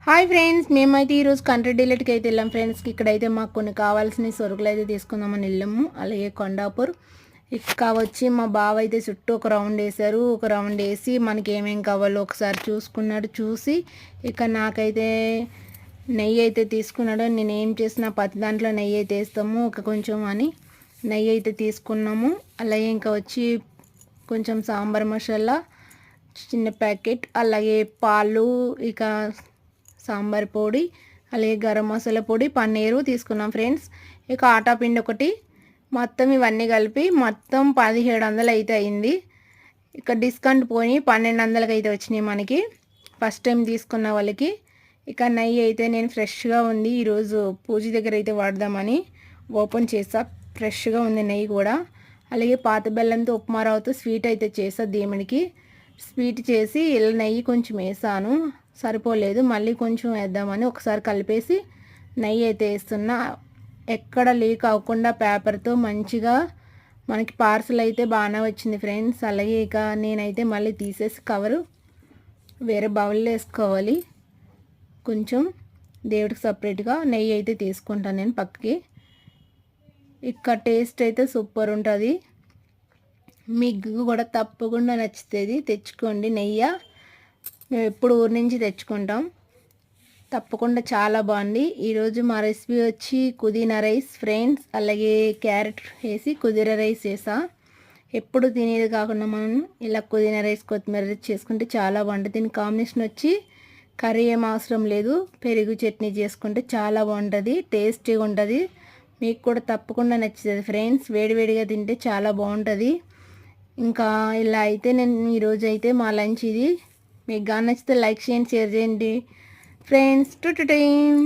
Hi friends, మేమైతే ఈరోజు country డీలర్కి అయితే వెళ్ళాం ఫ్రెండ్స్. ఇక్కడైతే మాకు కొన్ని కావాల్సిన సరుకులు అయితే తీసుకుందామని వెళ్ళాము. అలాగే కొండాపూర్ ఇక్క వచ్చి మా బావ అయితే చుట్టూ ఒక రౌండ్ వేశారు. ఒక రౌండ్ వేసి మనకి ఏమేం కావాలో ఒకసారి చూసుకున్నాడు. చూసి ఇక నాకైతే నెయ్యి అయితే తీసుకున్నాడు. నేను ఏం చేసిన ప్రతి దాంట్లో నెయ్యి అయితే వేస్తాము ఒక కొంచెం అని నెయ్యి అయితే తీసుకున్నాము. అలాగే ఇంకా వచ్చి కొంచెం సాంబార్ మసాలా చిన్న ప్యాకెట్, అలాగే పాలు, ఇక సాంబార్ పొడి, అలాగే గరం మసాలా పొడి, పన్నీరు తీసుకున్నాం ఫ్రెండ్స్. ఇక ఆటా పిండి ఒకటి, మొత్తం ఇవన్నీ కలిపి మొత్తం 1700 అయితే అయింది. ఇక డిస్కౌంట్ పోయి 1200కి అయితే వచ్చినాయి మనకి ఫస్ట్ టైం తీసుకున్న వాళ్ళకి. ఇక నెయ్యి అయితే నేను ఫ్రెష్గా ఉంది, ఈరోజు పూజ దగ్గర అయితే వాడదామని ఓపెన్ చేసా. ఫ్రెష్గా ఉంది నెయ్యి కూడా. అలాగే పాత బెల్లంతో ఉప్మా రవ్వతో స్వీట్ అయితే చేసా దేవునికి. స్వీట్ చేసి ఇలా నెయ్యి కొంచెం వేసాను, సరిపోలేదు, మళ్ళీ కొంచెం వేద్దామని ఒకసారి కలిపేసి నెయ్యి అయితే వేస్తున్నా. ఎక్కడ లీక్ అవ్వకుండా పేపర్తో మంచిగా మనకి పార్సల్ అయితే బాగానే వచ్చింది ఫ్రెండ్స్. అలాగే ఇక నేనైతే మళ్ళీ తీసేసి కవరు వేరే బౌల్లో వేసుకోవాలి. కొంచెం దేవుడికి సపరేట్గా నెయ్యి అయితే తీసుకుంటాను నేను పక్కకి. ఇక టేస్ట్ అయితే సూపర్ ఉంటుంది. మీకు కూడా తప్పకుండా నచ్చుతుంది, తెచ్చుకోండి నెయ్యి. మేము ఎప్పుడు ఊరి నుంచి తెచ్చుకుంటాం. తప్పకుండా చాలా బాగుంది. ఈరోజు మా రెసిపీ వచ్చి పుదీనా రైస్ ఫ్రెండ్స్. అలాగే క్యారెట్ వేసి పుదీనా రైస్ చేసా. ఎప్పుడు తినేది కాకుండా మనం ఇలా పుదీనా రైస్ కొత్తిమీర రైస్ చేసుకుంటే చాలా బాగుంటుంది. దీని కాంబినేషన్ వచ్చి కర్రీ ఏం అవసరం లేదు, పెరుగు చట్నీ చేసుకుంటే చాలా బాగుంటుంది, టేస్టీగా ఉంటుంది. మీకు కూడా తప్పకుండా నచ్చుతుంది ఫ్రెండ్స్. వేడివేడిగా తింటే చాలా బాగుంటుంది. ఇంకా ఇలా అయితే నేను ఈరోజు అయితే మా లంచ్ ఇది. మీకు నచ్చితే లైక్ చేయండి, షేర్ చేయండి ఫ్రెండ్స్. To time